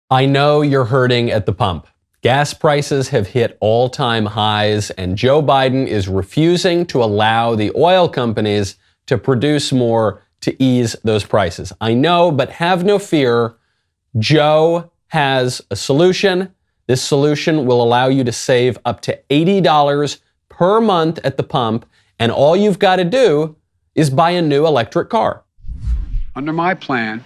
I know you're hurting at the pump. Gas prices have hit all-time highs, and Joe Biden is refusing to allow the oil companies to produce more to ease those prices. I know, but have no fear. Joe has a solution. This solution will allow you to save up to $80 per month at the pump, and all you've got to do is buy a new electric car. Under my plan,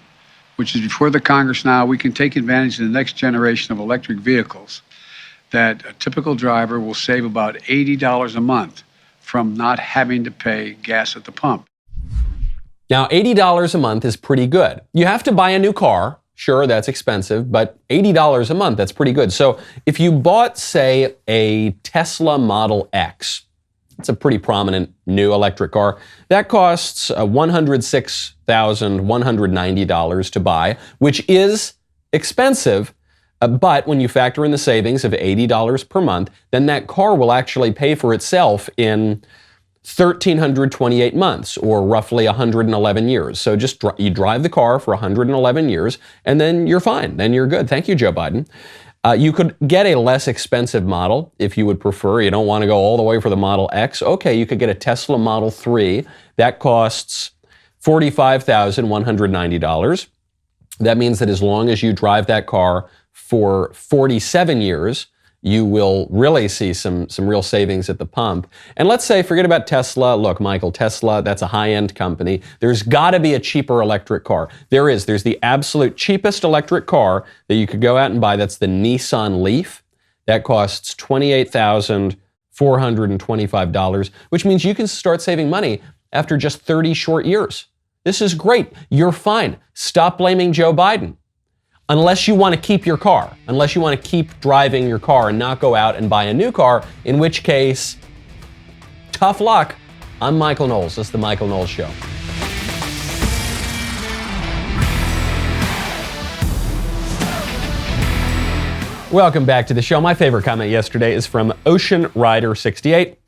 which is before the Congress now, we can take advantage of the next generation of electric vehicles that a typical driver will save about $80 a month from not having to pay gas at the pump. Now, $80 a month is pretty good. You have to buy a new car. Sure, that's expensive, but $80 a month, that's pretty good. So if you bought, say, a Tesla Model X, it's a pretty prominent new electric car, that costs $106,190 to buy, which is expensive. But when you factor in the savings of $80 per month, then that car will actually pay for itself in 1,328 months, or roughly 111 years. So just you drive the car for 111 years, and then you're fine. Then you're good. Thank you, Joe Biden. You could get a less expensive model if you would prefer. You don't want to go all the way for the Model X. Okay, you could get a Tesla Model 3. That costs $45,190. That means that as long as you drive that car for 47 years, you will really see some real savings at the pump. And let's say, forget about Tesla. Look, Michael, Tesla, that's a high-end company. There's got to be a cheaper electric car. There's the absolute cheapest electric car that you could go out and buy. That's the Nissan Leaf. That costs $28,425, which means you can start saving money after just 30 short years. This is great. You're fine. Stop blaming Joe Biden. Unless you want to keep your car, unless you want to keep driving your car and not go out and buy a new car, in which case, tough luck. I'm Michael Knowles. This is The Michael Knowles Show. Welcome back to the show. My favorite comment yesterday is from Ocean Rider 68,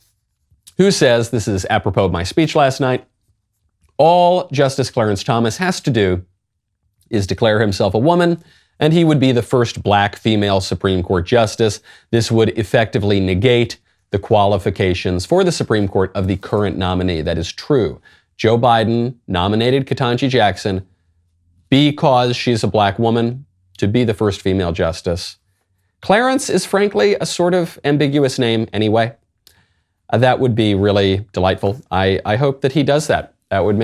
who says, this is apropos of my speech last night, all Justice Clarence Thomas has to do is declare himself a woman, and he would be the first black female Supreme Court justice. This would effectively negate the qualifications for the Supreme Court of the current nominee. That is true. Joe Biden nominated Ketanji Jackson because she's a black woman to be the first female justice. Clarence is frankly a sort of ambiguous name anyway. That would be really delightful. I hope that he does that. That would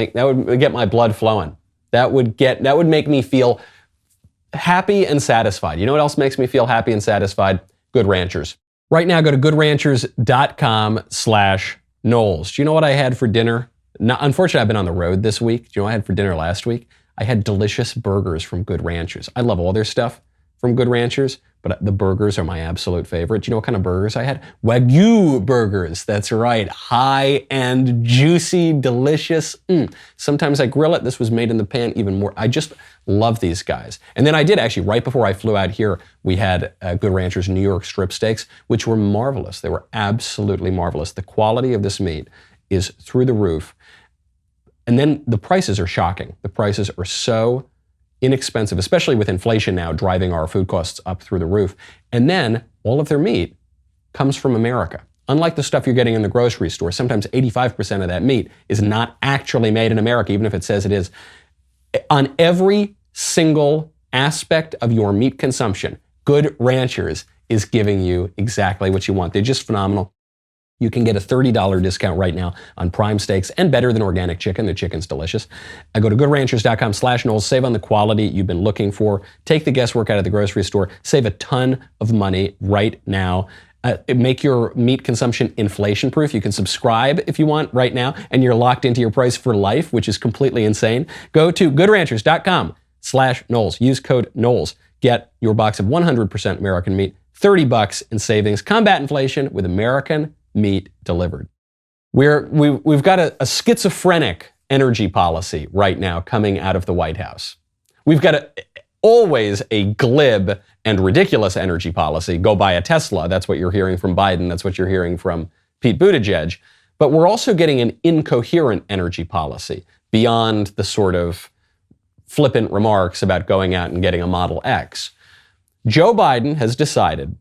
get my blood flowing. That would make me feel happy and satisfied. You know what else makes me feel happy and satisfied? Good Ranchers. Right now, go to goodranchers.com/Knowles. Do you know what I had for dinner? Unfortunately, I've been on the road this week. Do you know what I had for dinner last week? I had delicious burgers from Good Ranchers. I love all their stuff from Good Ranchers, but the burgers are my absolute favorite. Do you know what kind of burgers I had? Wagyu burgers. That's right. High-end, juicy, delicious. Sometimes I grill it. This was made in the pan even more. I just love these guys. And then I did actually, right before I flew out here, we had Good Ranchers New York strip steaks, which were marvelous. They were absolutely marvelous. The quality of this meat is through the roof. And then the prices are shocking. The prices are so inexpensive, especially with inflation now driving our food costs up through the roof. And then all of their meat comes from America. Unlike the stuff you're getting in the grocery store, sometimes 85% of that meat is not actually made in America, even if it says it is. On every single aspect of your meat consumption, Good Ranchers is giving you exactly what you want. They're just phenomenal. You can get a $30 discount right now on prime steaks and better than organic chicken. The chicken's delicious. Go to goodranchers.com/Knowles. Save on the quality you've been looking for. Take the guesswork out of the grocery store. Save a ton of money right now. Make your meat consumption inflation-proof. You can subscribe if you want right now, and you're locked into your price for life, which is completely insane. Go to goodranchers.com/Knowles. Use code Knowles. Get your box of 100% American meat, $30 in savings. Combat inflation with American meat delivered. We've got a schizophrenic energy policy right now coming out of the White House. We've got always a glib and ridiculous energy policy. Go buy a Tesla. That's what you're hearing from Biden. That's what you're hearing from Pete Buttigieg. But we're also getting an incoherent energy policy beyond the sort of flippant remarks about going out and getting a Model X. Joe Biden has decided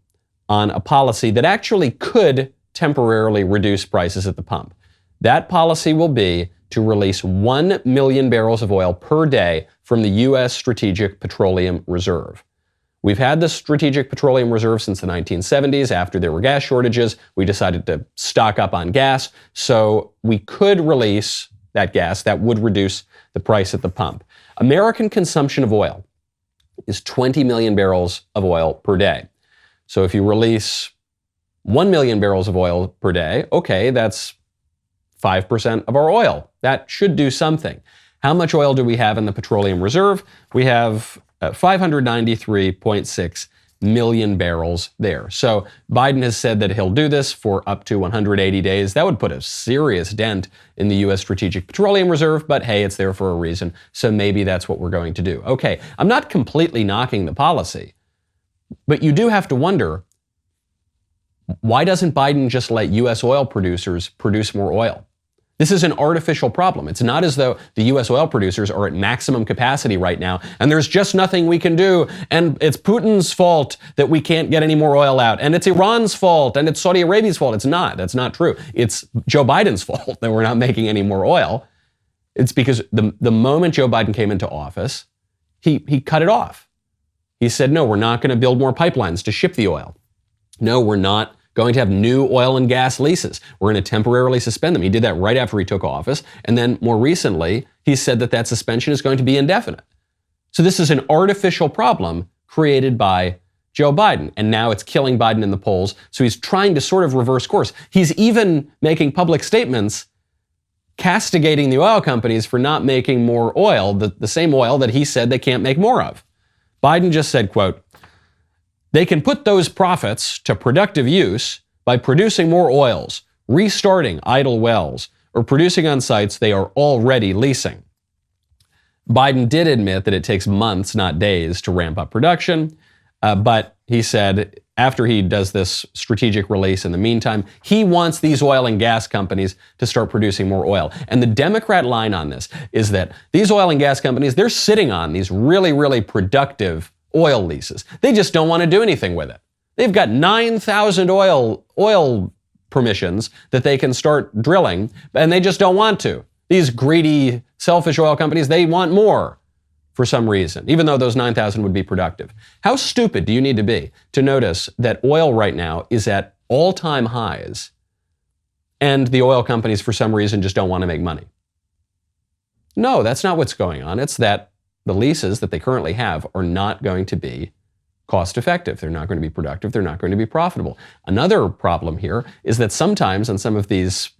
on a policy that actually could temporarily reduce prices at the pump. That policy will be to release 1 million barrels of oil per day from the U.S. Strategic Petroleum Reserve. We've had the Strategic Petroleum Reserve since the 1970s. After there were gas shortages, we decided to stock up on gas, so we could release that gas. That would reduce the price at the pump. American consumption of oil is 20 million barrels of oil per day. So if you release 1 million barrels of oil per day, okay, that's 5% of our oil. That should do something. How much oil do we have in the petroleum reserve? We have 593.6 million barrels there. So Biden has said that he'll do this for up to 180 days. That would put a serious dent in the U.S. Strategic Petroleum Reserve, but hey, it's there for a reason. So maybe that's what we're going to do. Okay, I'm not completely knocking the policy, but you do have to wonder, why doesn't Biden just let U.S. oil producers produce more oil? This is an artificial problem. It's not as though the U.S. oil producers are at maximum capacity right now, and there's just nothing we can do, and it's Putin's fault that we can't get any more oil out, and it's Iran's fault, and it's Saudi Arabia's fault. It's not. That's not true. It's Joe Biden's fault that we're not making any more oil. It's because the moment Joe Biden came into office, he cut it off. He said, no, we're not going to build more pipelines to ship the oil. No, we're not going to have new oil and gas leases. We're going to temporarily suspend them. He did that right after he took office. And then more recently, he said that that suspension is going to be indefinite. So this is an artificial problem created by Joe Biden. And now it's killing Biden in the polls. So he's trying to sort of reverse course. He's even making public statements castigating the oil companies for not making more oil, the same oil that he said they can't make more of. Biden just said, quote, "They can put those profits to productive use by producing more oils, restarting idle wells, or producing on sites they are already leasing." Biden did admit that it takes months, not days, to ramp up production, but he said after he does this strategic release in the meantime, he wants these oil and gas companies to start producing more oil. And the Democrat line on this is that these oil and gas companies, they're sitting on these really, really productive oil leases. They just don't want to do anything with it. They've got 9,000 oil permissions that they can start drilling, and they just don't want to. These greedy, selfish oil companies, they want more for some reason, even though those 9,000 would be productive. How stupid do you need to be to notice that oil right now is at all-time highs, and the oil companies, for some reason, just don't want to make money? No, that's not what's going on. It's that the leases that they currently have are not going to be cost effective. They're not going to be productive. They're not going to be profitable. Another problem here is that sometimes on some of these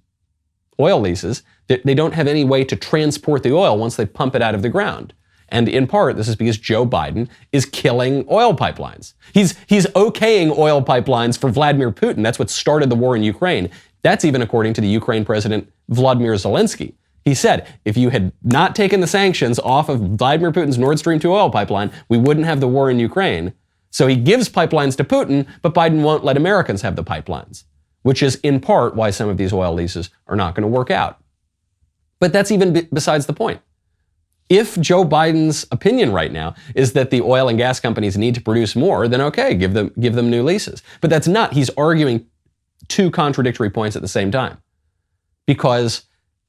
oil leases, they don't have any way to transport the oil once they pump it out of the ground. And in part, this is because Joe Biden is killing oil pipelines. He's okaying oil pipelines for Vladimir Putin. That's what started the war in Ukraine. That's even according to the Ukraine president, Vladimir Zelensky. He said, if you had not taken the sanctions off of Vladimir Putin's Nord Stream 2 oil pipeline, we wouldn't have the war in Ukraine. So he gives pipelines to Putin, but Biden won't let Americans have the pipelines, which is in part why some of these oil leases are not going to work out. But that's even besides the point. If Joe Biden's opinion right now is that the oil and gas companies need to produce more, then okay, give them new leases. But that's not. He's arguing two contradictory points at the same time. Because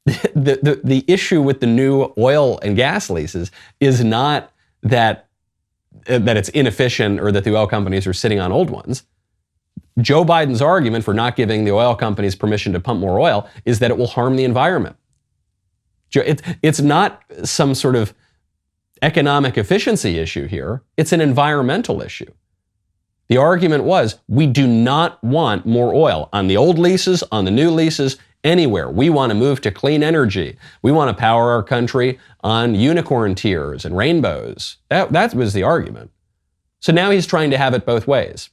the issue with the new oil and gas leases is not that it's inefficient or that the oil companies are sitting on old ones. Joe Biden's argument for not giving the oil companies permission to pump more oil is that it will harm the environment. It's not some sort of economic efficiency issue here. It's an environmental issue. The argument was, we do not want more oil on the old leases, on the new leases, anywhere. We want to move to clean energy. We want to power our country on unicorn tears and rainbows. That was the argument. So now he's trying to have it both ways.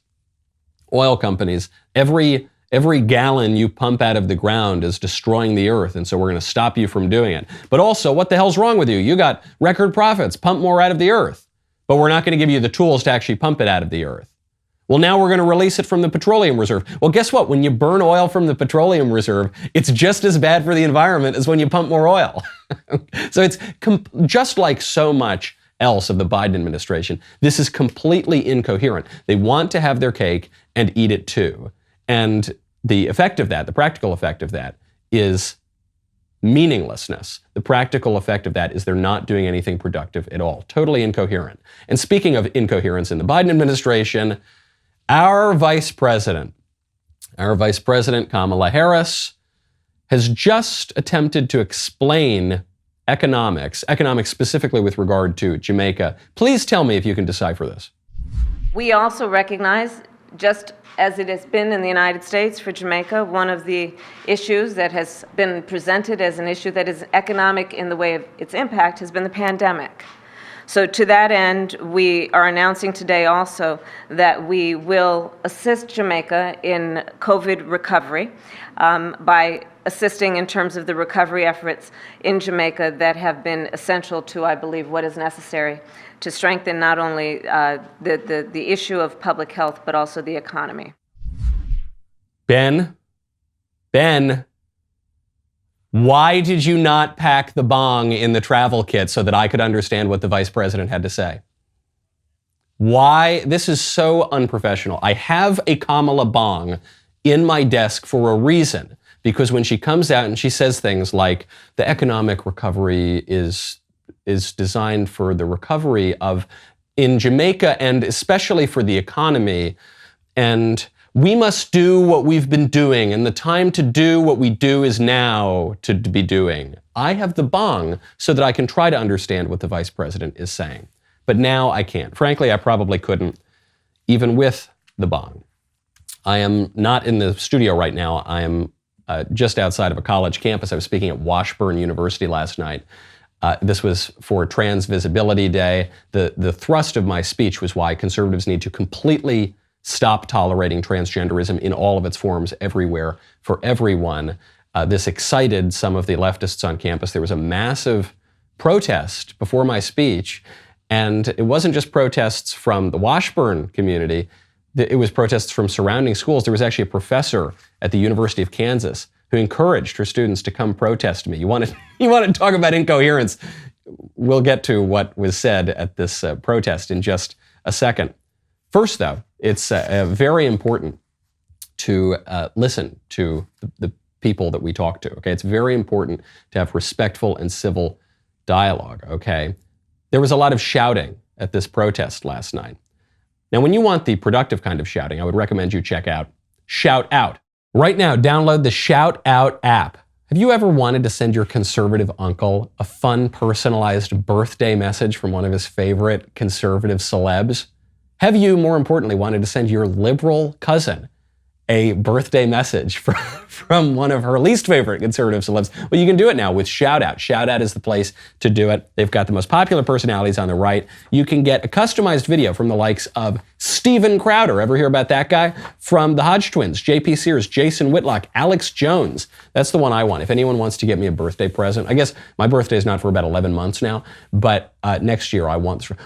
Oil companies, every gallon you pump out of the ground is destroying the earth, and so we're going to stop you from doing it. But also, what the hell's wrong with you? You got record profits. Pump more out of the earth. But we're not going to give you the tools to actually pump it out of the earth. Well, now we're going to release it from the petroleum reserve. Well, guess what? When you burn oil from the petroleum reserve, it's just as bad for the environment as when you pump more oil. So it's just like so much else of the Biden administration. This is completely incoherent. They want to have their cake and eat it too. And the effect of that, the practical effect of that, is meaninglessness. The practical effect of that is they're not doing anything productive at all. Totally incoherent. And speaking of incoherence in the Biden administration, our Vice President, Kamala Harris, has just attempted to explain economics specifically with regard to Jamaica. Please tell me if you can decipher this. We also recognize, just as it has been in the United States for Jamaica, one of the issues that has been presented as an issue that is economic in the way of its impact has been the pandemic. So to that end, we are announcing today also that we will assist Jamaica in COVID recovery by assisting in terms of the recovery efforts in Jamaica that have been essential to, I believe, what is necessary to strengthen not only the issue of public health, but also the economy. Ben, why did you not pack the bong in the travel kit so that I could understand what the vice president had to say? Why? This is so unprofessional. I have a Kamala bong in my desk for a reason, because when she comes out and she says things like the economic recovery is designed for the recovery of in Jamaica and especially for the economy, and we must do what we've been doing, and the time to do what we do is now to be doing. I have the bong so that I can try to understand what the vice president is saying. But now I can't. Frankly, I probably couldn't, even with the bong. I am not in the studio right now. I am just outside of a college campus. I was speaking at Washburn University last night. This was for Trans Visibility Day. The thrust of my speech was why conservatives need to completely stop tolerating transgenderism in all of its forms everywhere for everyone. This excited some of the leftists on campus. There was a massive protest before my speech, and it wasn't just protests from the Washburn community. It was protests from surrounding schools. There was actually a professor at the University of Kansas who encouraged her students to come protest me. You want to talk about incoherence? We'll get to what was said at this protest in just a second. First, though, it's very important to listen to the people that we talk to, okay? It's very important to have respectful and civil dialogue, okay? There was a lot of shouting at this protest last night. Now, when you want the productive kind of shouting, I would recommend you check out Shout Out. Right now, download the Shout Out app. Have you ever wanted to send your conservative uncle a fun, personalized birthday message from one of his favorite conservative celebs? Have you, more importantly, wanted to send your liberal cousin a birthday message from one of her least favorite conservative celebs? Well, you can do it now with Shout Out. Shout Out is the place to do it. They've got the most popular personalities on the right. You can get a customized video from the likes of Steven Crowder. Ever hear about that guy? From the Hodge twins, JP Sears, Jason Whitlock, Alex Jones. That's the one I want. If anyone wants to get me a birthday present, I guess my birthday is not for about 11 months now, but next year I want this.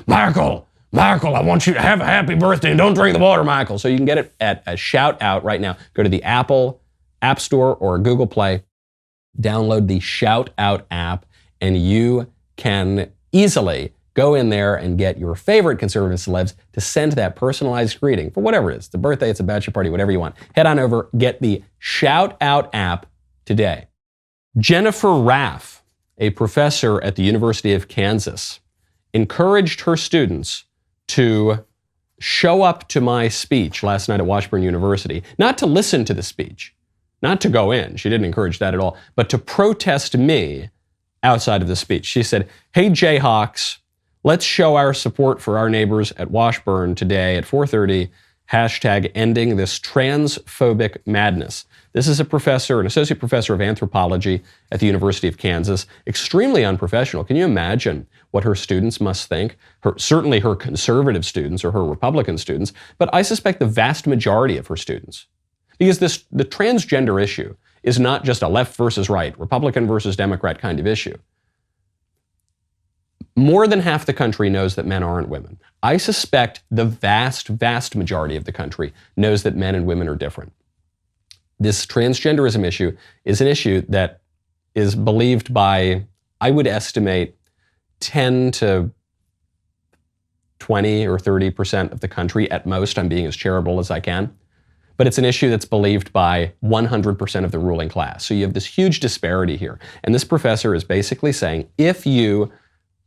Michael, I want you to have a happy birthday and don't drink the water, Michael. So you can get it at a Shout Out right now. Go to the Apple App Store or Google Play, download the Shout Out app, and you can easily go in there and get your favorite conservative celebs to send that personalized greeting for whatever it is. It's a birthday, it's a bachelor party, whatever you want. Head on over, get the Shout Out app today. Jennifer Raff, a professor at the University of Kansas, encouraged her students to show up to my speech last night at Washburn University, not to listen to the speech, not to go in, she didn't encourage that at all, but to protest me outside of the speech. She said, "Hey Jayhawks, let's show our support for our neighbors at Washburn today at 4:30, hashtag ending this transphobic madness." This is a professor, an associate professor of anthropology at the University of Kansas. Extremely unprofessional. Can you imagine what her students must think? Certainly her conservative students or her Republican students, but I suspect the vast majority of her students. Because the transgender issue is not just a left versus right, Republican versus Democrat kind of issue. More than half the country knows that men aren't women. I suspect the vast, vast majority of the country knows that men and women are different. This transgenderism issue is an issue that is believed by, I would estimate, 10 to 20 or 30% of the country at most. I'm being as charitable as I can. But it's an issue that's believed by 100% of the ruling class. So you have this huge disparity here. And this professor is basically saying, if you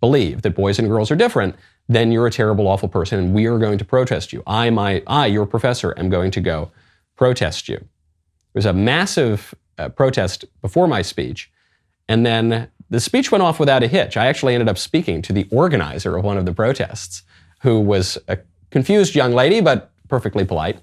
believe that boys and girls are different, then you're a terrible, awful person, and we are going to protest you. I, your professor, am going to go protest you. There was a massive protest before my speech, and then the speech went off without a hitch. I actually ended up speaking to the organizer of one of the protests, who was a confused young lady, but perfectly polite.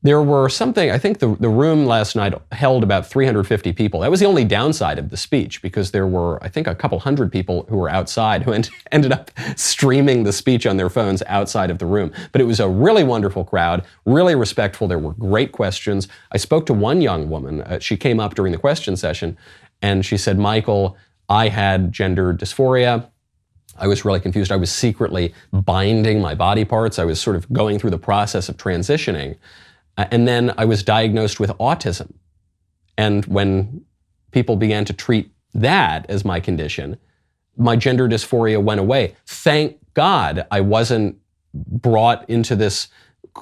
There were I think the room last night held about 350 people. That was the only downside of the speech, because there were, I think, a couple hundred people who were outside who ended up streaming the speech on their phones outside of the room. But it was a really wonderful crowd, really respectful. There were great questions. I spoke to one young woman. She came up during the question session, and she said, Michael, I had gender dysphoria. I was really confused. I was secretly binding my body parts. I was sort of going through the process of transitioning. And then I was diagnosed with autism. And when people began to treat that as my condition, my gender dysphoria went away. Thank God I wasn't brought into this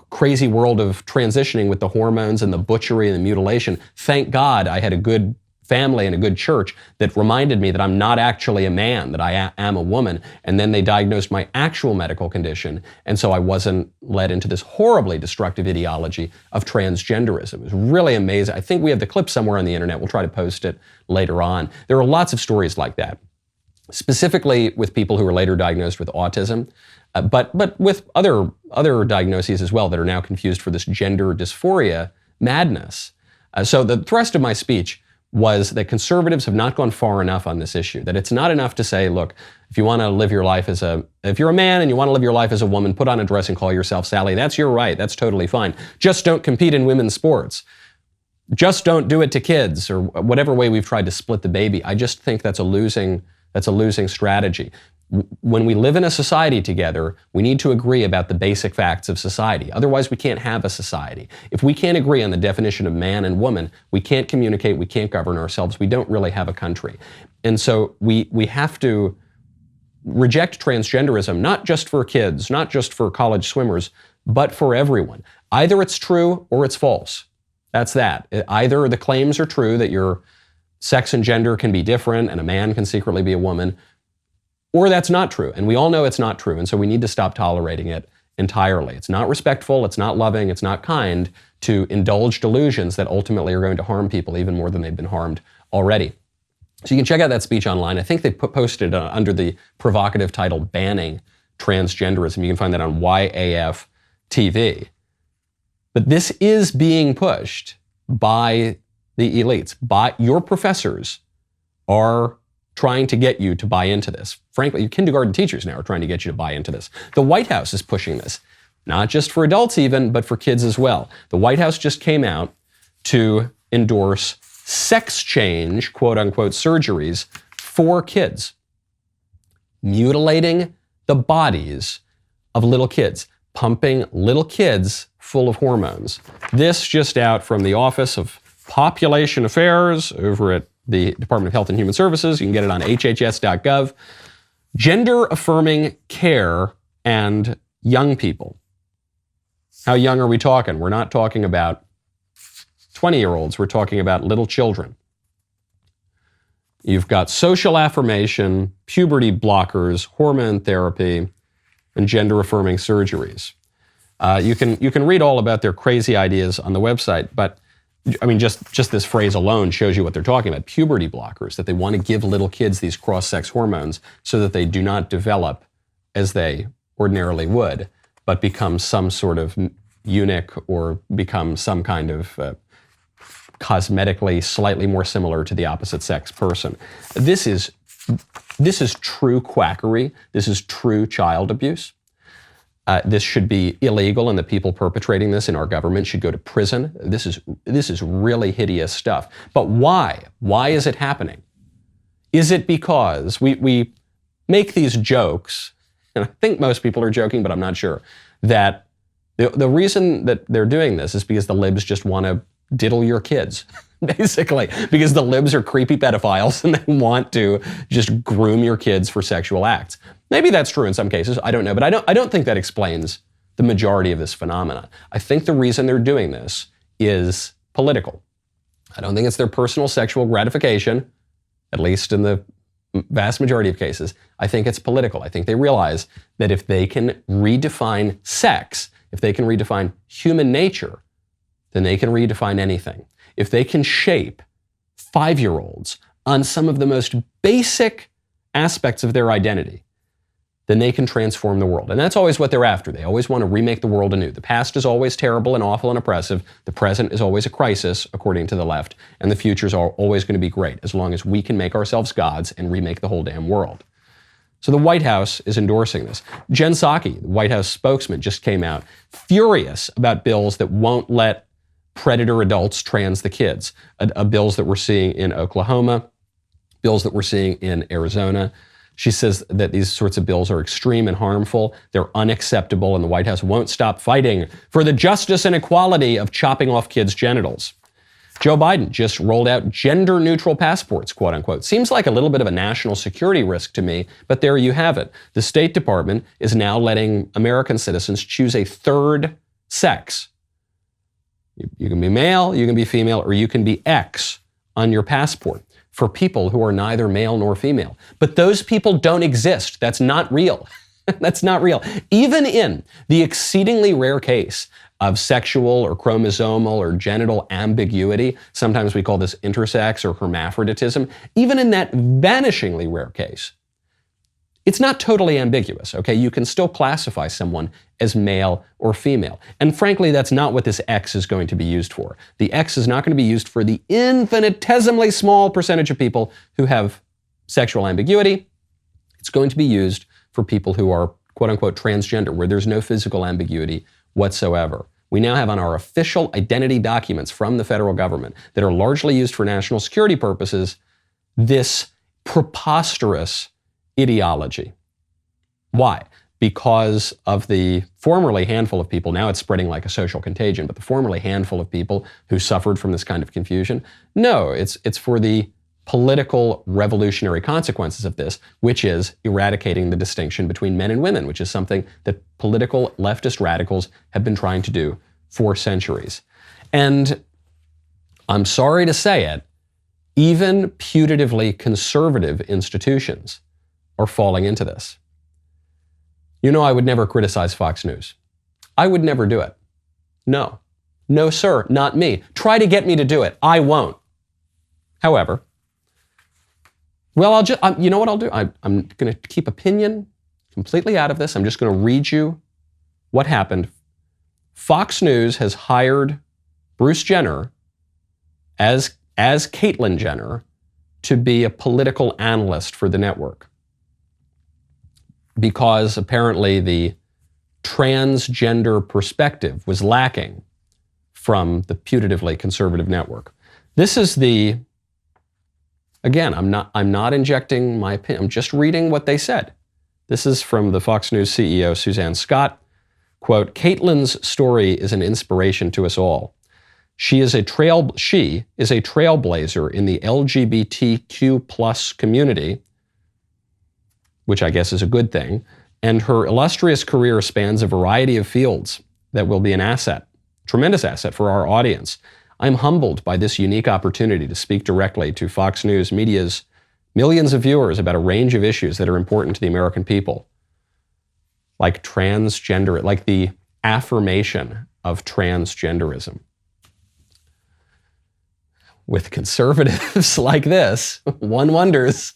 crazy world of transitioning with the hormones and the butchery and the mutilation. Thank God I had a good family and a good church that reminded me that I'm not actually a man, that I am a woman. And then they diagnosed my actual medical condition. And so I wasn't led into this horribly destructive ideology of transgenderism. It was really amazing. I think we have the clip somewhere on the internet. We'll try to post it later on. There are lots of stories like that, specifically with people who were later diagnosed with autism, but with other diagnoses as well that are now confused for this gender dysphoria madness. So the thrust of my speech was that conservatives have not gone far enough on this issue, that it's not enough to say, look, if you want to live your life if you're a man and you want to live your life as a woman, put on a dress and call yourself Sally. That's your right. That's totally fine. Just don't compete in women's sports. Just don't do it to kids, or whatever way we've tried to split the baby. I just think that's a losing strategy. When we live in a society together, we need to agree about the basic facts of society. Otherwise, we can't have a society. If we can't agree on the definition of man and woman, we can't communicate, we can't govern ourselves, we don't really have a country. And so we have to reject transgenderism, not just for kids, not just for college swimmers, but for everyone. Either it's true or it's false. That's that. Either the claims are true that your sex and gender can be different and a man can secretly be a woman, or that's not true. And we all know it's not true. And so we need to stop tolerating it entirely. It's not respectful, it's not loving, it's not kind to indulge delusions that ultimately are going to harm people even more than they've been harmed already. So you can check out that speech online. I think they posted under the provocative title, Banning Transgenderism. You can find that on YAF TV. But this is being pushed by the elites. Your professors are trying to get you to buy into this. Frankly, your kindergarten teachers now are trying to get you to buy into this. The White House is pushing this, not just for adults even, but for kids as well. The White House just came out to endorse sex change, quote unquote, surgeries for kids, mutilating the bodies of little kids, pumping little kids full of hormones. This just out from the Office of Population Affairs over at the Department of Health and Human Services. You can get it on hhs.gov. Gender-affirming care and young people. How young are we talking? We're not talking about 20-year-olds. We're talking about little children. You've got social affirmation, puberty blockers, hormone therapy, and gender-affirming surgeries. You can read all about their crazy ideas on the website, but I mean, just this phrase alone shows you what they're talking about. Puberty blockers, that they want to give little kids these cross-sex hormones so that they do not develop as they ordinarily would, but become some sort of eunuch or become some kind of cosmetically slightly more similar to the opposite sex person. This is true quackery. This is true child abuse. This should be illegal, and the people perpetrating this in our government should go to prison. This is really hideous stuff. But why? Why is it happening? Is it because we make these jokes, and I think most people are joking, but I'm not sure, that the reason that they're doing this is because the libs just want to diddle your kids. basically, because the libs are creepy pedophiles and they want to just groom your kids for sexual acts. Maybe that's true in some cases, I don't know, but I don't think that explains the majority of this phenomenon. I think the reason they're doing this is political. I don't think it's their personal sexual gratification, at least in the vast majority of cases. I think it's political. I think they realize that if they can redefine sex, if they can redefine human nature, then they can redefine anything. If they can shape 5-year-olds on some of the most basic aspects of their identity, then they can transform the world. And that's always what they're after. They always want to remake the world anew. The past is always terrible and awful and oppressive. The present is always a crisis, according to the left. And the futures are always going to be great, as long as we can make ourselves gods and remake the whole damn world. So the White House is endorsing this. Jen Psaki, the White House spokesman, just came out furious about bills that won't let predator adults trans the kids. Bills that we're seeing in Oklahoma, bills that we're seeing in Arizona. She says that these sorts of bills are extreme and harmful. They're unacceptable, and the White House won't stop fighting for the justice and equality of chopping off kids' genitals. Joe Biden just rolled out gender-neutral passports, quote unquote. Seems like a little bit of a national security risk to me, but there you have it. The State Department is now letting American citizens choose a third sex. You can be male, you can be female, or you can be X on your passport for people who are neither male nor female. But those people don't exist. That's not real. That's not real. Even in the exceedingly rare case of sexual or chromosomal or genital ambiguity, sometimes we call this intersex or hermaphroditism, even in that vanishingly rare case, it's not totally ambiguous, okay? You can still classify someone as male or female. And frankly, that's not what this X is going to be used for. The X is not going to be used for the infinitesimally small percentage of people who have sexual ambiguity. It's going to be used for people who are, quote unquote, transgender, where there's no physical ambiguity whatsoever. We now have on our official identity documents from the federal government that are largely used for national security purposes, this preposterous ideology. Why? Because of the formerly handful of people, now it's spreading like a social contagion, but the formerly handful of people who suffered from this kind of confusion? No, it's for the political revolutionary consequences of this, which is eradicating the distinction between men and women, which is something that political leftist radicals have been trying to do for centuries. And I'm sorry to say it, even putatively conservative institutions are falling into this. You know, I would never criticize Fox News. I would never do it. No. No, sir, not me. Try to get me to do it. I won't. However, well, you know what I'll do? I'm going to keep opinion completely out of this. I'm just going to read you what happened. Fox News has hired Bruce Jenner as Caitlyn Jenner to be a political analyst for the network, because apparently the transgender perspective was lacking from the putatively conservative network. This is the, again, I'm not injecting my opinion, I'm just reading what they said. This is from the Fox News CEO, Suzanne Scott. Quote, Caitlyn's story is an inspiration to us all. She is a trailblazer in the LGBTQ plus community, which I guess is a good thing, and her illustrious career spans a variety of fields that will be an asset, tremendous asset for our audience. I'm humbled by this unique opportunity to speak directly to Fox News Media's millions of viewers about a range of issues that are important to the American people, like transgender, like the affirmation of transgenderism. With conservatives like this, one wonders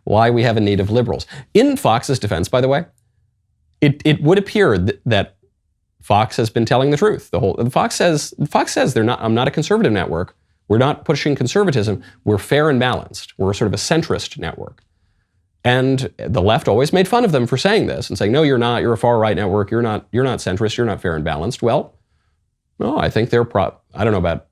why we have a need of liberals. In Fox's defense, by the way, it would appear that Fox has been telling the truth. Fox says they're not. I'm not a conservative network. We're not pushing conservatism. We're fair and balanced. We're sort of a centrist network. And the left always made fun of them for saying this and saying, no, you're not. You're a far right network. You're not centrist. You're not fair and balanced. Well, no, I think they're I don't know about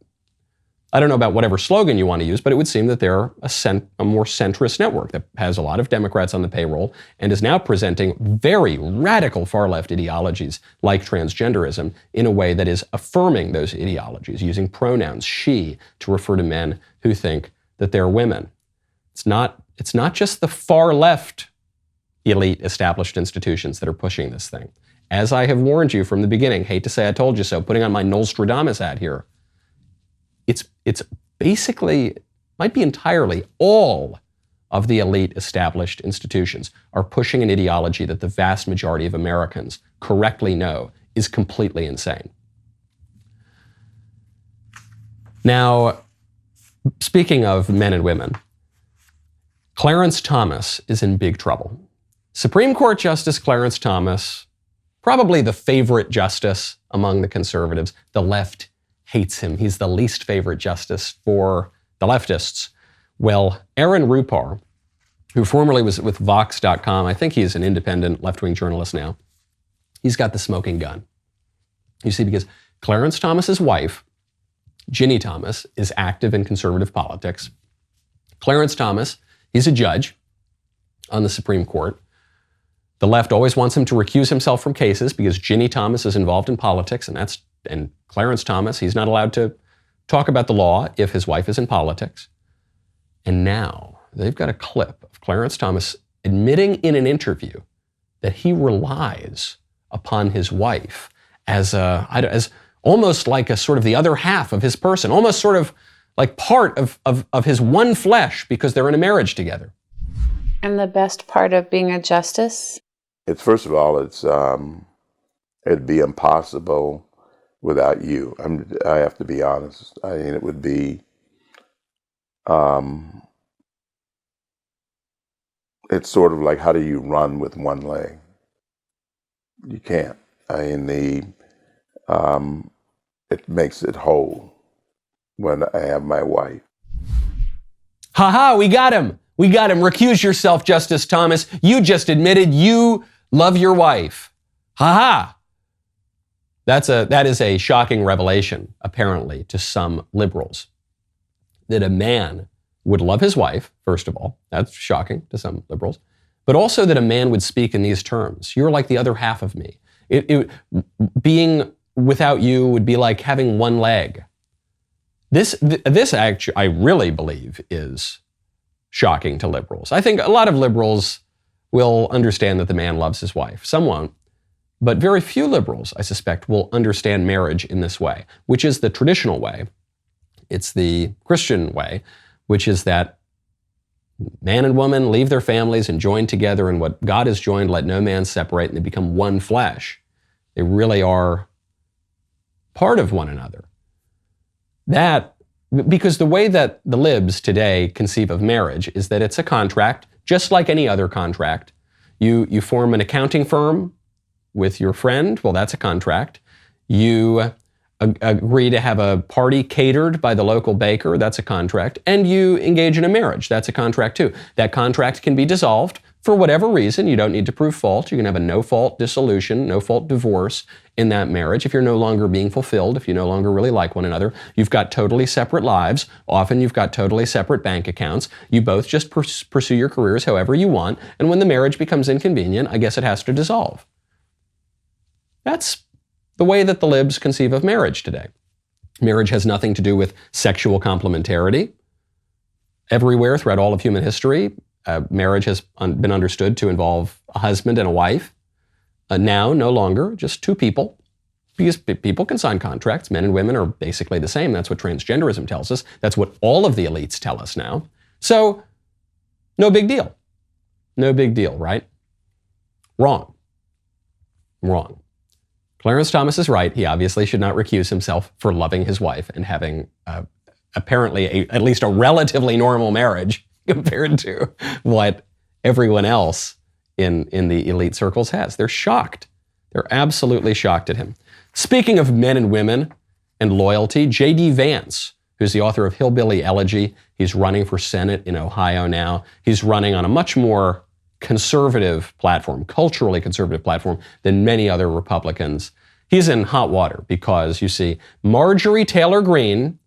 I don't know about whatever slogan you want to use, but it would seem that they're a more centrist network that has a lot of Democrats on the payroll and is now presenting very radical far-left ideologies like transgenderism in a way that is affirming those ideologies, using pronouns she to refer to men who think that they're women. It's not just the far-left elite established institutions that are pushing this thing. As I have warned you from the beginning, hate to say I told you so, putting on my Nostradamus hat here, it's basically, might be entirely, all of the elite established institutions are pushing an ideology that the vast majority of Americans correctly know is completely insane. Now, speaking of men and women, Clarence Thomas is in big trouble. Supreme Court Justice Clarence Thomas, probably the favorite justice among the conservatives. The left hates him. He's the least favorite justice for the leftists. Well, Aaron Rupar, who formerly was with Vox.com, I think he's an independent left-wing journalist now, he's got the smoking gun. You see, because Clarence Thomas's wife, Ginny Thomas, is active in conservative politics. Clarence Thomas, he's a judge on the Supreme Court. The left always wants him to recuse himself from cases because Ginny Thomas is involved in politics, and Clarence Thomas, he's not allowed to talk about the law if his wife is in politics. And now they've got a clip of Clarence Thomas admitting in an interview that he relies upon his wife as almost like a sort of the other half of his person, almost sort of like part of his one flesh because they're in a marriage together. And the best part of being a justice? It's, first of all, it'd be impossible without you. I have to be honest. I mean, it would be, it's sort of like, how do you run with one leg? You can't. I mean, it makes it whole when I have my wife. Ha, we got him. We got him. Recuse yourself, Justice Thomas. You just admitted you love your wife. Ha. That is a shocking revelation, apparently, to some liberals. That a man would love his wife, first of all. That's shocking to some liberals. But also that a man would speak in these terms. You're like the other half of me. Being without you would be like having one leg. This actually, I really believe, is shocking to liberals. I think a lot of liberals will understand that the man loves his wife. Some won't. But very few liberals, I suspect, will understand marriage in this way, which is the traditional way. It's the Christian way, which is that man and woman leave their families and join together, and what God has joined, let no man separate, and they become one flesh. They really are part of one another. Because the way that the libs today conceive of marriage is that it's a contract, just like any other contract. You form an accounting firm with your friend, well, that's a contract. You agree to have a party catered by the local baker, that's a contract. And you engage in a marriage, that's a contract too. That contract can be dissolved for whatever reason. You don't need to prove fault. You can have a no-fault dissolution, no-fault divorce in that marriage if you're no longer being fulfilled, if you no longer really like one another. You've got totally separate lives. Often you've got totally separate bank accounts. You both just pursue your careers however you want. And when the marriage becomes inconvenient, I guess it has to dissolve. That's the way that the libs conceive of marriage today. Marriage has nothing to do with sexual complementarity. Everywhere throughout all of human history, marriage has been understood to involve a husband and a wife. Now, no longer, just two people. Because people can sign contracts. Men and women are basically the same. That's what transgenderism tells us. That's what all of the elites tell us now. So, no big deal. No big deal, right? Wrong. Clarence Thomas is right. He obviously should not recuse himself for loving his wife and having apparently at least a relatively normal marriage compared to what everyone else in the elite circles has. They're shocked. They're absolutely shocked at him. Speaking of men and women and loyalty, J.D. Vance, who's the author of Hillbilly Elegy, he's running for Senate in Ohio now. He's running on a much more conservative platform, culturally conservative platform than many other Republicans. He's in hot water because, you see, Marjorie Taylor Greene,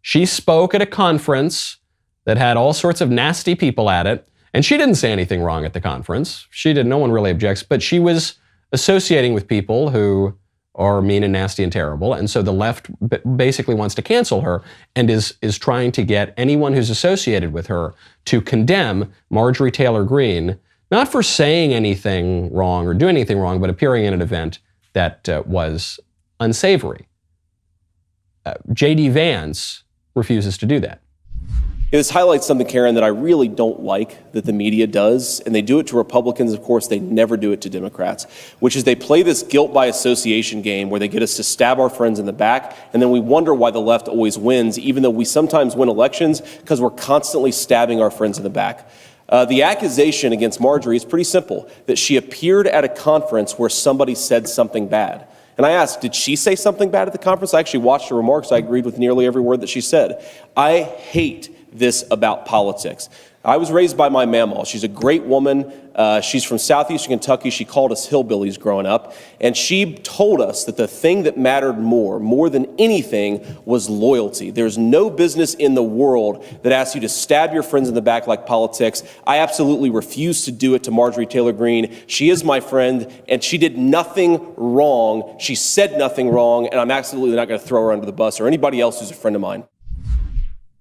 She spoke at a conference that had all sorts of nasty people at it, and she didn't say anything wrong at the conference. No one really objects, but she was associating with people who are mean and nasty and terrible, and so the left basically wants to cancel her and is trying to get anyone who's associated with her to condemn Marjorie Taylor Greene, not for saying anything wrong or doing anything wrong, but appearing in an event that was unsavory. J.D. Vance refuses to do that. This highlights something, Karen, that I really don't like that the media does, and they do it to Republicans, of course, they never do it to Democrats, which is they play this guilt by association game where they get us to stab our friends in the back, and then we wonder why the left always wins, even though we sometimes win elections because we're constantly stabbing our friends in the back. The accusation against Marjorie is pretty simple, that she appeared at a conference where somebody said something bad. And I asked, did she say something bad at the conference? I actually watched her remarks. I agreed with nearly every word that she said. I hate this about politics. I was raised by my mamaw. She's a great woman. She's from southeastern Kentucky. She called us hillbillies growing up. And she told us that the thing that mattered more than anything, was loyalty. There's no business in the world that asks you to stab your friends in the back like politics. I absolutely refuse to do it to Marjorie Taylor Greene. She is my friend, and she did nothing wrong. She said nothing wrong, and I'm absolutely not going to throw her under the bus or anybody else who's a friend of mine.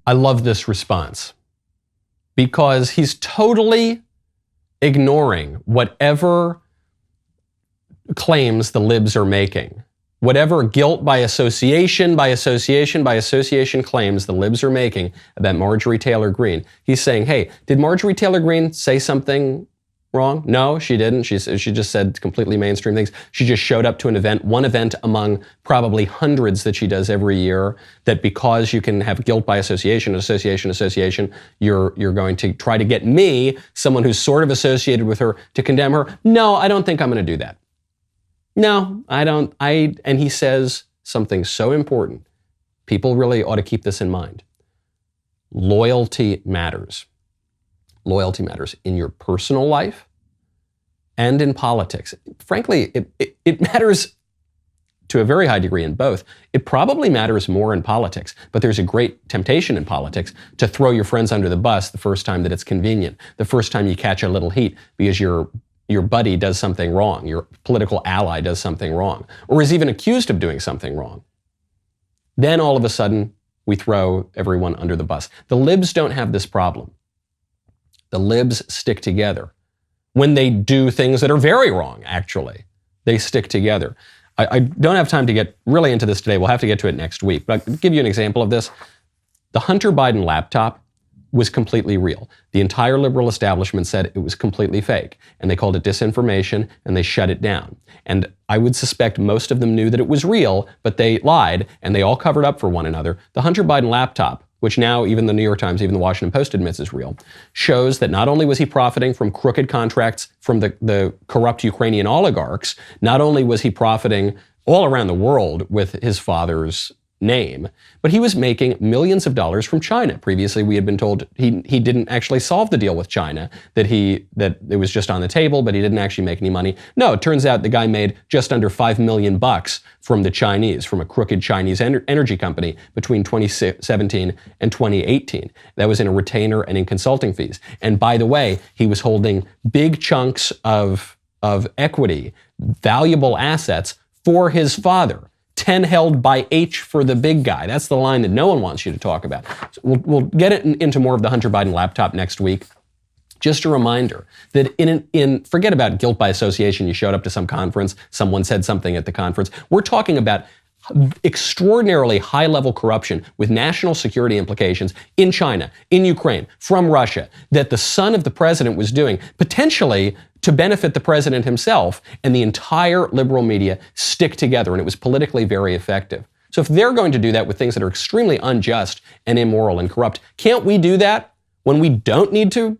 I love this response because he's totally ignoring whatever claims the libs are making. Whatever guilt by association claims the libs are making about Marjorie Taylor Greene. He's saying, hey, did Marjorie Taylor Greene say something wrong? No, she didn't. She just said completely mainstream things. She just showed up to an event, one event among probably hundreds that she does every year, that because you can have guilt by association, you're going to try to get me, someone who's sort of associated with her, to condemn her. No, I don't think I'm going to do that. No, I don't. And he says something so important. People really ought to keep this in mind. Loyalty matters. Loyalty matters in your personal life and in politics. Frankly, it matters to a very high degree in both. It probably matters more in politics, but there's a great temptation in politics to throw your friends under the bus the first time that it's convenient, the first time you catch a little heat because your buddy does something wrong, your political ally does something wrong, or is even accused of doing something wrong. Then all of a sudden, we throw everyone under the bus. The libs don't have this problem. The libs stick together. When they do things that are very wrong, actually, they stick together. I don't have time to get really into this today. We'll have to get to it next week. But I'll give you an example of this. The Hunter Biden laptop was completely real. The entire liberal establishment said it was completely fake, and they called it disinformation, and they shut it down. And I would suspect most of them knew that it was real, but they lied, and they all covered up for one another. The Hunter Biden laptop, which now even the New York Times, even the Washington Post admits is real, shows that not only was he profiting from crooked contracts from the corrupt Ukrainian oligarchs, not only was he profiting all around the world with his father's name, but he was making millions of dollars from China. Previously, we had been told he didn't actually solve the deal with China, that it was just on the table, but he didn't actually make any money. No, it turns out the guy made just under $5 million from the Chinese, from a crooked Chinese energy company between 2017 and 2018. That was in a retainer and in consulting fees. And by the way, he was holding big chunks of equity, valuable assets for his father. 10 held by H for the big guy. That's the line that no one wants you to talk about. So we'll get into more of the Hunter Biden laptop next week. Just a reminder that forget about guilt by association. You showed up to some conference, someone said something at the conference. We're talking about extraordinarily high-level corruption with national security implications in China, in Ukraine, from Russia, that the son of the president was doing, potentially to benefit the president himself, and the entire liberal media stick together, and it was politically very effective. So if they're going to do that with things that are extremely unjust and immoral and corrupt, can't we do that when we don't need to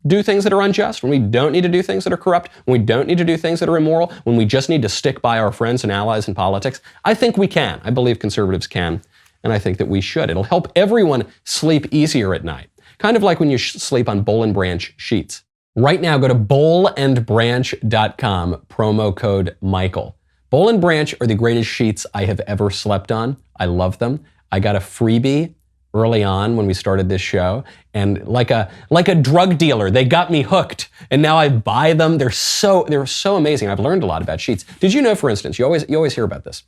do things that are unjust, when we don't need to do things that are corrupt, when we don't need to do things that are immoral, when we just need to stick by our friends and allies in politics? I think we can. I believe conservatives can, and I think that we should. It'll help everyone sleep easier at night, kind of like when you sleep on Boll and Branch sheets. Right now, go to bollandbranch.com, promo code Michael. Boll and Branch are the greatest sheets I have ever slept on. I love them. I got a freebie early on when we started this show, and like a drug dealer, they got me hooked, and now I buy them. They're so amazing. I've learned a lot about sheets. Did you know, for instance, you always hear about this,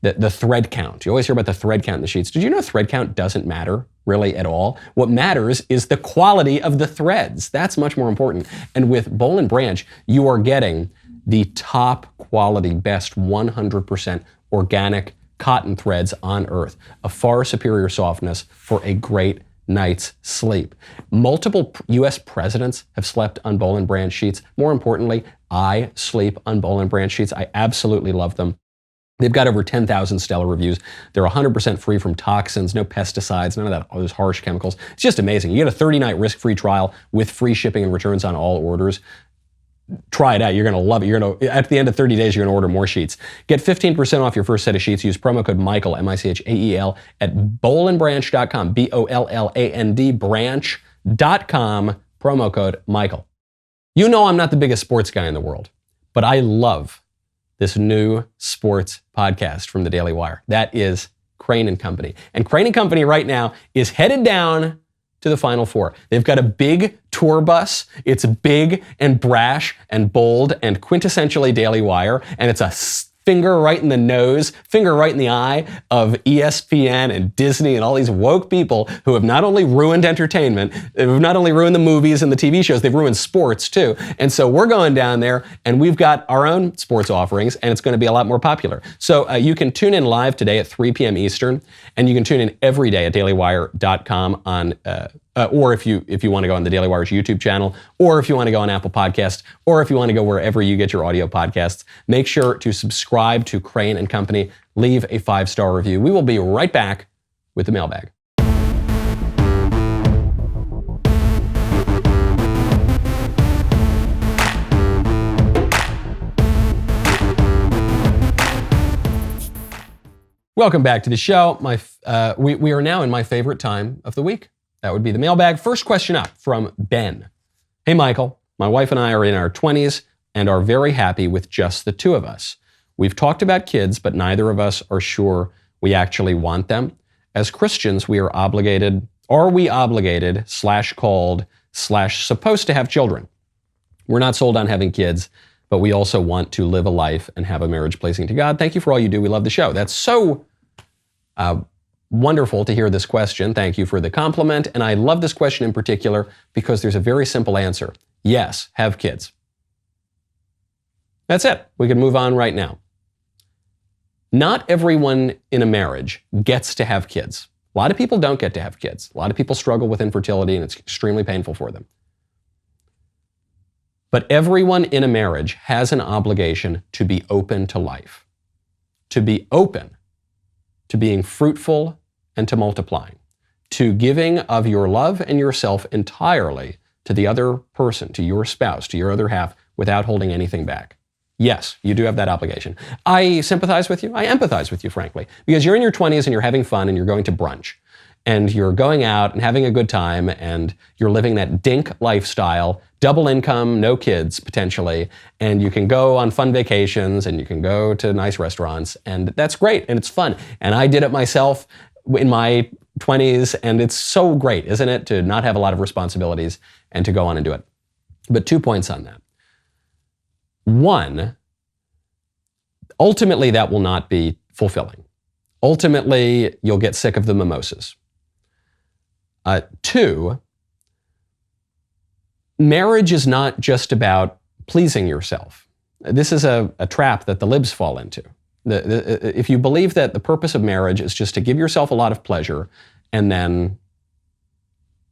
the thread count. You always hear about the thread count in the sheets. Did you know thread count doesn't matter really at all? What matters is the quality of the threads. That's much more important. And with Boll and Branch, you are getting the top quality, best 100% organic cotton threads on earth, a far superior softness for a great night's sleep. Multiple U.S. presidents have slept on Boll and Branch sheets. More importantly, I sleep on Boll and Branch sheets. I absolutely love them. They've got over 10,000 stellar reviews. They're 100% free from toxins, no pesticides, none of that, all those harsh chemicals. It's just amazing. You get a 30-night risk-free trial with free shipping and returns on all orders. Try it out. You're going to love it. At the end of 30 days, you're going to order more sheets. Get 15% off your first set of sheets. Use promo code Michael, M-I-C-H-A-E-L, at bollandbranch.com, B-O-L-L-A-N-D, branch.com, promo code Michael. You know I'm not the biggest sports guy in the world, but I love this new sports podcast from the Daily Wire. That is Crane & Company. And Crane & Company right now is headed down to the Final Four. They've got a big tour bus. It's big and brash and bold and quintessentially Daily Wire. And it's a finger right in the nose, finger right in the eye of ESPN and Disney and all these woke people who have not only ruined entertainment, they've not only ruined the movies and the TV shows, they've ruined sports too. And so we're going down there and we've got our own sports offerings and it's going to be a lot more popular. So you can tune in live today at 3 p.m. Eastern, and you can tune in every day at dailywire.com on or if you want to go on the Daily Wire's YouTube channel, or if you want to go on Apple Podcasts, or if you want to go wherever you get your audio podcasts, make sure to subscribe to Crane & Company. Leave a 5-star review. We will be right back with the mailbag. Welcome back to the show. We are now in my favorite time of the week. That would be the mailbag. First question up from Ben. Hey, Michael. My wife and I are in our 20s and are very happy with just the two of us. We've talked about kids, but neither of us are sure we actually want them. As Christians, we are obligated, /called, /supposed to have children. We're not sold on having kids, but we also want to live a life and have a marriage pleasing to God. Thank you for all you do. We love the show. That's so wonderful to hear this question. Thank you for the compliment. And I love this question in particular because there's a very simple answer. Yes, have kids. That's it. We can move on right now. Not everyone in a marriage gets to have kids. A lot of people don't get to have kids. A lot of people struggle with infertility and it's extremely painful for them. But everyone in a marriage has an obligation to be open to life, to be open to being fruitful and to multiplying, to giving of your love and yourself entirely to the other person, to your spouse, to your other half, without holding anything back. Yes, you do have that obligation. I sympathize with you. I empathize with you, frankly, because you're in your 20s and you're having fun and you're going to brunch and you're going out and having a good time and you're living that dink lifestyle, double income, no kids potentially, and you can go on fun vacations and you can go to nice restaurants, and that's great and it's fun. And I did it myself in my 20s, and it's so great, isn't it, to not have a lot of responsibilities and to go on and do it. But 2 points on that. One, ultimately that will not be fulfilling. Ultimately, you'll get sick of the mimosas. 2, marriage is not just about pleasing yourself. This is a trap that the libs fall into. If you believe that the purpose of marriage is just to give yourself a lot of pleasure and then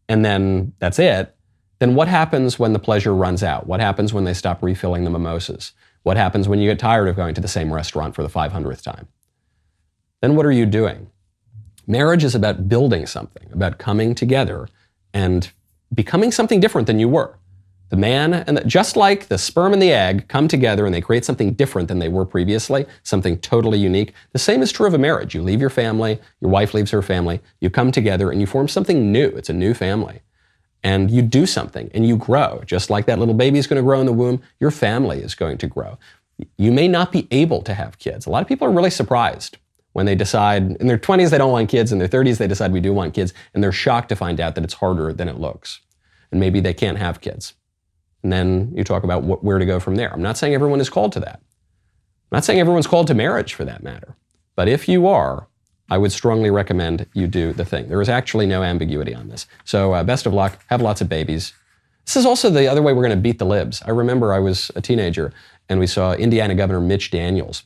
that's it, then what happens when the pleasure runs out? What happens when they stop refilling the mimosas? What happens when you get tired of going to the same restaurant for the 500th time? Then what are you doing? Marriage is about building something, about coming together and becoming something different than you were. The man and just like the sperm and the egg come together and they create something different than they were previously, something totally unique. The same is true of a marriage. You leave your family, your wife leaves her family, you come together and you form something new. It's a new family. And you do something and you grow. Just like that little baby is going to grow in the womb, your family is going to grow. You may not be able to have kids. A lot of people are really surprised when they decide, in their 20s they don't want kids, in their 30s they decide we do want kids, and they're shocked to find out that it's harder than it looks. And maybe they can't have kids. And then you talk about where to go from there. I'm not saying everyone is called to that. I'm not saying everyone's called to marriage for that matter. But if you are, I would strongly recommend you do the thing. There is actually no ambiguity on this. So best of luck. Have lots of babies. This is also the other way we're going to beat the libs. I remember I was a teenager and we saw Indiana Governor Mitch Daniels.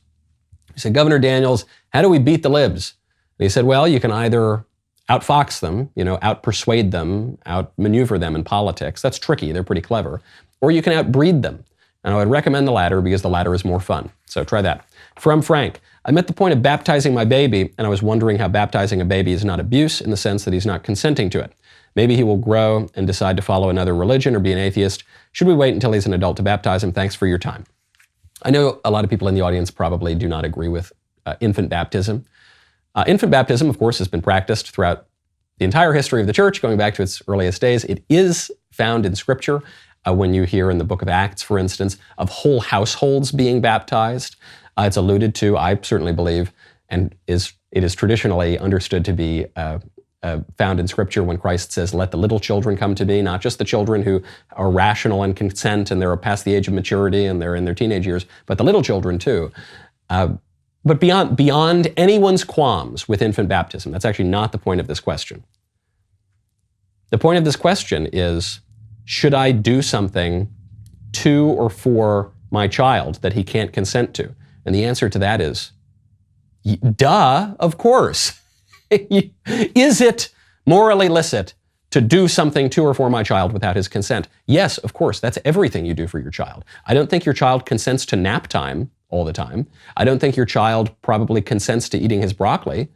He said, Governor Daniels, how do we beat the libs? And he said, well, you can either outfox them, out-persuade them, out-maneuver them in politics. That's tricky. They're pretty clever. Or you can outbreed them. And I would recommend the latter because the latter is more fun. So try that. From Frank, I'm at the point of baptizing my baby, and I was wondering how baptizing a baby is not abuse in the sense that he's not consenting to it. Maybe he will grow and decide to follow another religion or be an atheist. Should we wait until he's an adult to baptize him? Thanks for your time. I know a lot of people in the audience probably do not agree with infant baptism. Infant baptism, of course, has been practiced throughout the entire history of the church, going back to its earliest days. It is found in Scripture. When you hear in the book of Acts, for instance, of whole households being baptized. It's alluded to, I certainly believe, and it is traditionally understood to be found in Scripture when Christ says, let the little children come to me, not just the children who are rational and consent and they're past the age of maturity and they're in their teenage years, but the little children too. But beyond anyone's qualms with infant baptism, that's actually not the point of this question. The point of this question is, should I do something to or for my child that he can't consent to? And the answer to that is, duh, of course. Is it morally licit to do something to or for my child without his consent? Yes, of course. That's everything you do for your child. I don't think your child consents to nap time all the time. I don't think your child probably consents to eating his broccoli.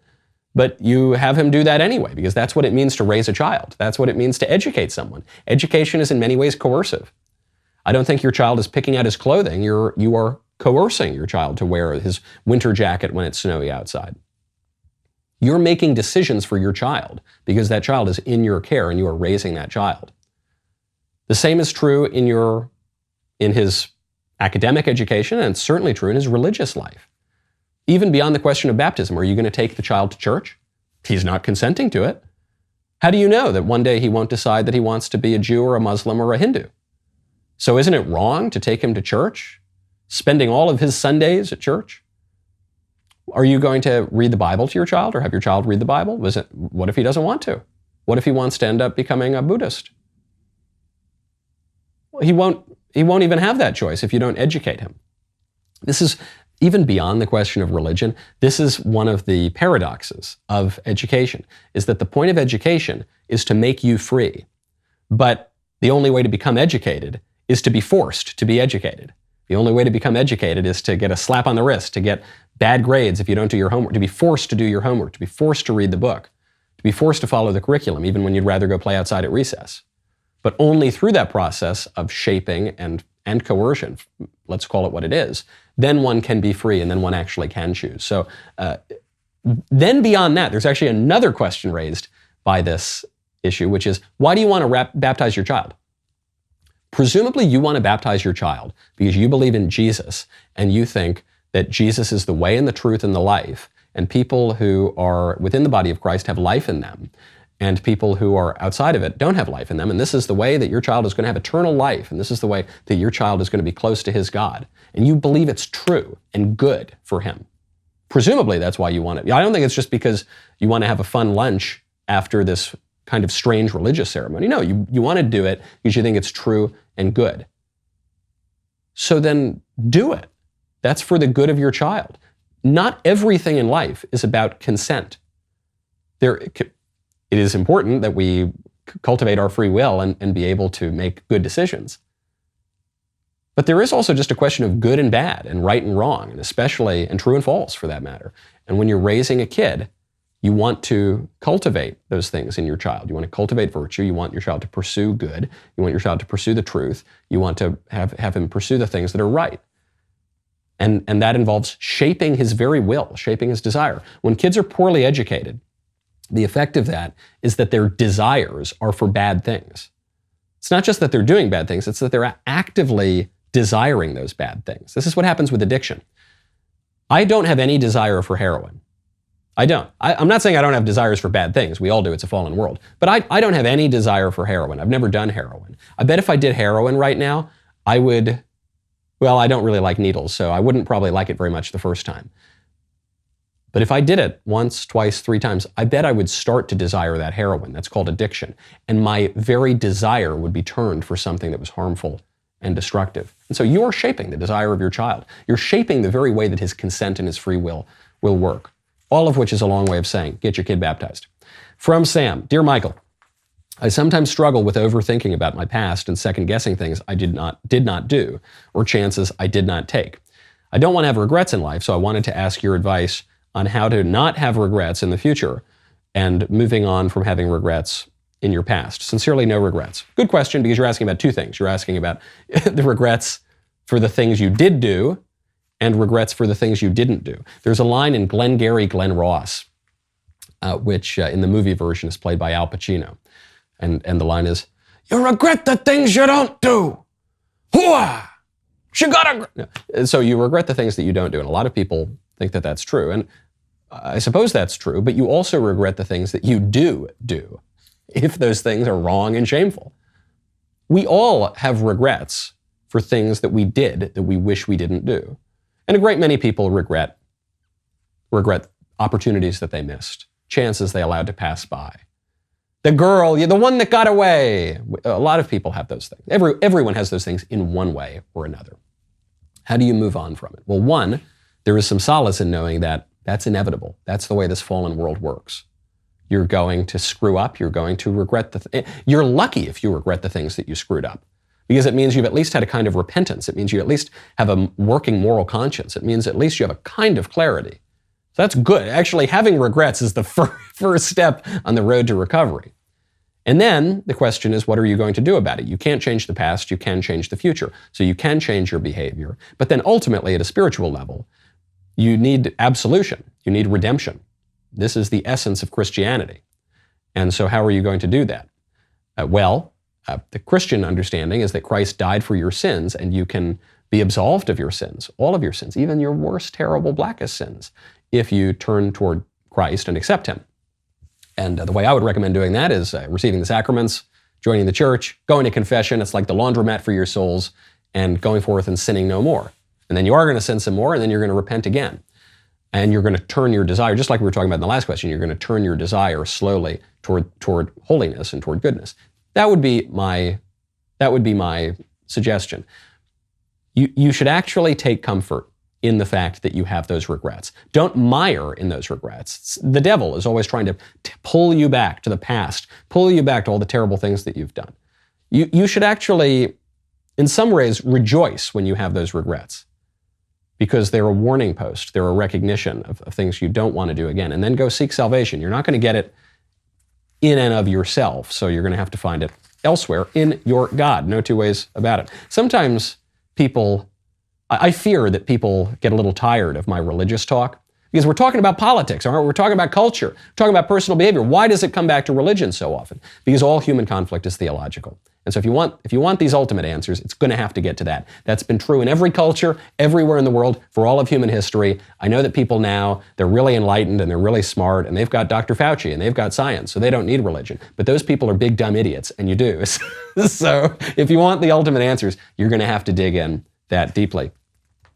But you have him do that anyway, because that's what it means to raise a child. That's what it means to educate someone. Education is in many ways coercive. I don't think your child is picking out his clothing. You are coercing your child to wear his winter jacket when it's snowy outside. You're making decisions for your child because that child is in your care and you are raising that child. The same is true in his academic education, and it's certainly true in his religious life. Even beyond the question of baptism, are you going to take the child to church? He's not consenting to it. How do you know that one day he won't decide that he wants to be a Jew or a Muslim or a Hindu? So isn't it wrong to take him to church, spending all of his Sundays at church? Are you going to read the Bible to your child or have your child read the Bible? What if he doesn't want to? What if he wants to end up becoming a Buddhist? Well, he won't even have that choice if you don't educate him. This is even beyond the question of religion. This is one of the paradoxes of education, is that the point of education is to make you free. But the only way to become educated is to be forced to be educated. The only way to become educated is to get a slap on the wrist, to get bad grades if you don't do your homework, to be forced to do your homework, to be forced to read the book, to be forced to follow the curriculum, even when you'd rather go play outside at recess. But only through that process of shaping and coercion, let's call it what it is, then one can be free and then one actually can choose. So then beyond that, there's actually another question raised by this issue, which is, why do you want to baptize your child? Presumably you want to baptize your child because you believe in Jesus and you think that Jesus is the way and the truth and the life, and people who are within the body of Christ have life in them, and people who are outside of it don't have life in them, and this is the way that your child is going to have eternal life, and this is the way that your child is going to be close to his God, and you believe it's true and good for him. Presumably that's why you want it. I don't think it's just because you want to have a fun lunch after this kind of strange religious ceremony. No, you want to do it because you think it's true and good. So then do it. That's for the good of your child. Not everything in life is about consent. It is important that we cultivate our free will and be able to make good decisions. But there is also just a question of good and bad and right and wrong, and especially, and true and false for that matter. And when you're raising a kid, you want to cultivate those things in your child. You want to cultivate virtue. You want your child to pursue good. You want your child to pursue the truth. You want to have him pursue the things that are right. And that involves shaping his very will, shaping his desire. When kids are poorly educated, the effect of that is that their desires are for bad things. It's not just that they're doing bad things, it's that they're actively desiring those bad things. This is what happens with addiction. I don't have any desire for heroin. I don't. I'm not saying I don't have desires for bad things. We all do. It's a fallen world. But I don't have any desire for heroin. I've never done heroin. I bet if I did heroin right now, I would, well, I don't really like needles, so I wouldn't probably like it very much the first time. But if I did it once, twice, 3 times, I bet I would start to desire that heroin. That's called addiction. And my very desire would be turned for something that was harmful and destructive. And so you're shaping the desire of your child. You're shaping the very way that his consent and his free will work. All of which is a long way of saying, get your kid baptized. From Sam, Dear Michael, I sometimes struggle with overthinking about my past and second-guessing things I did not do, or chances I did not take. I don't want to have regrets in life, so I wanted to ask your advice on how to not have regrets in the future and moving on from having regrets in your past. Sincerely, no regrets. Good question, because you're asking about 2 things. You're asking about the regrets for the things you did do and regrets for the things you didn't do. There's a line in Glengarry Glen Ross, which in the movie version is played by Al Pacino. And the line is, you regret the things you don't do. Hooah! You gotta... So you regret the things that you don't do. And a lot of people think that that's true. And I suppose that's true, but you also regret the things that you do, if those things are wrong and shameful. We all have regrets for things that we did that we wish we didn't do. And a great many people regret opportunities that they missed, chances they allowed to pass by. The girl, the one that got away. A lot of people have those things. Everyone has those things in one way or another. How do you move on from it? Well, one, there is some solace in knowing that that's inevitable. That's the way this fallen world works. You're going to screw up. You're going to regret you're lucky if you regret the things that you screwed up, because it means you've at least had a kind of repentance. It means you at least have a working moral conscience. It means at least you have a kind of clarity. So that's good. Actually, having regrets is the first step on the road to recovery. And then the question is, what are you going to do about it? You can't change the past. You can change the future. So you can change your behavior. But then ultimately, at a spiritual level, you need absolution. You need redemption. This is the essence of Christianity. And so how are you going to do that? The Christian understanding is that Christ died for your sins, and you can be absolved of your sins, all of your sins, even your worst, terrible, blackest sins, if you turn toward Christ and accept him. And the way I would recommend doing that is receiving the sacraments, joining the church, going to confession. It's like the laundromat for your souls, and going forth and sinning no more. And then you are going to sin some more, and then you're going to repent again. And you're going to turn your desire, just like we were talking about in the last question, you're going to turn your desire slowly toward holiness and toward goodness. That would be my suggestion. You should actually take comfort in the fact that you have those regrets. Don't mire in those regrets. The devil is always trying to pull you back to the past, pull you back to all the terrible things that you've done. You should actually, in some ways, rejoice when you have those regrets, because they're a warning post. They're a recognition of things you don't want to do again. And then go seek salvation. You're not going to get it in and of yourself, so you're going to have to find it elsewhere in your God. No 2 ways about it. Sometimes I fear that people get a little tired of my religious talk, because we're talking about politics, aren't we? We're talking about culture, we're talking about personal behavior. Why does it come back to religion so often? Because all human conflict is theological. And so if you want these ultimate answers, it's going to have to get to that. That's been true in every culture, everywhere in the world, for all of human history. I know that people now, they're really enlightened and they're really smart, and they've got Dr. Fauci and they've got science, so they don't need religion. But those people are big, dumb idiots, and you do. So if you want the ultimate answers, you're going to have to dig in that deeply.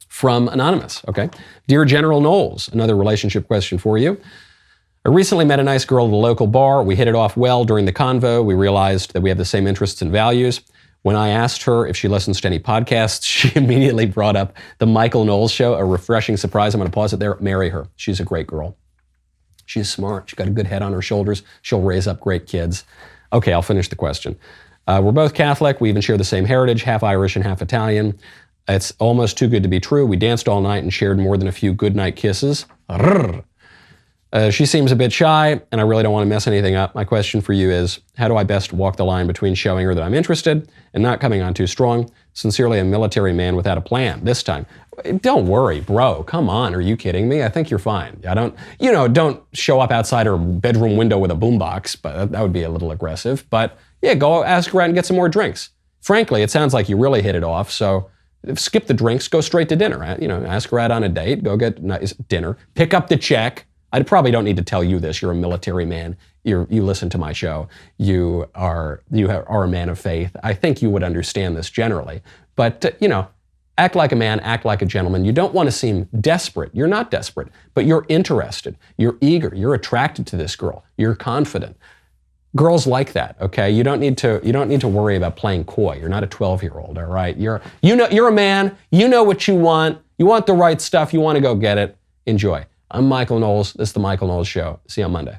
From Anonymous, okay? Dear General Knowles, another relationship question for you. I recently met a nice girl at a local bar. We hit it off well during the convo. We realized that we have the same interests and values. When I asked her if she listens to any podcasts, she immediately brought up the Michael Knowles Show, a refreshing surprise. I'm going to pause it there. Marry her. She's a great girl. She's smart. She's got a good head on her shoulders. She'll raise up great kids. Okay, I'll finish the question. We're both Catholic. We even share the same heritage, half Irish and half Italian. It's almost too good to be true. We danced all night and shared more than a few goodnight kisses. She seems a bit shy, and I really don't want to mess anything up. My question for you is, how do I best walk the line between showing her that I'm interested and not coming on too strong? Sincerely, a military man without a plan this time. Don't worry, bro. Come on. Are you kidding me? I think you're fine. Don't show up outside her bedroom window with a boombox, but that would be a little aggressive. But yeah, go ask her out and get some more drinks. Frankly, it sounds like you really hit it off, so skip the drinks, go straight to dinner. Ask her out on a date, go get nice dinner, pick up the check. I probably don't need to tell you this. You're a military man. You listen to my show. You are a man of faith. I think you would understand this generally. But, act like a man, act like a gentleman. You don't want to seem desperate. You're not desperate, but you're interested. You're eager. You're attracted to this girl. You're confident. Girls like that, okay? You don't need to worry about playing coy. You're not a 12-year-old, all right? You're a man. You know what you want. You want the right stuff. You want to go get it. Enjoy. I'm Michael Knowles. This is The Michael Knowles Show. See you on Monday.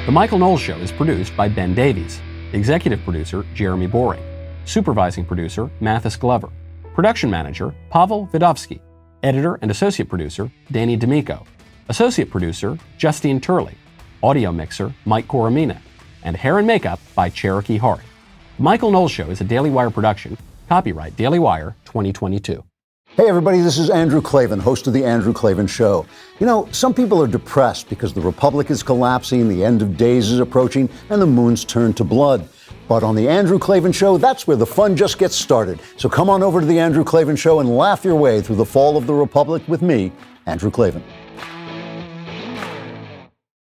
The Michael Knowles Show is produced by Ben Davies. Executive producer, Jeremy Boring. Supervising producer, Mathis Glover. Production manager, Pavel Vidovsky. Editor and associate producer, Danny D'Amico. Associate producer, Justine Turley. Audio mixer, Mike Coromina. And hair and makeup by Cherokee Hart. The Michael Knowles Show is a Daily Wire production. Copyright Daily Wire 2022. Hey everybody, this is Andrew Klavan, host of The Andrew Klavan Show. Some people are depressed because the Republic is collapsing, the end of days is approaching, and the moon's turned to blood. But on The Andrew Klavan Show, that's where the fun just gets started. So come on over to The Andrew Klavan Show and laugh your way through the fall of the Republic with me, Andrew Klavan.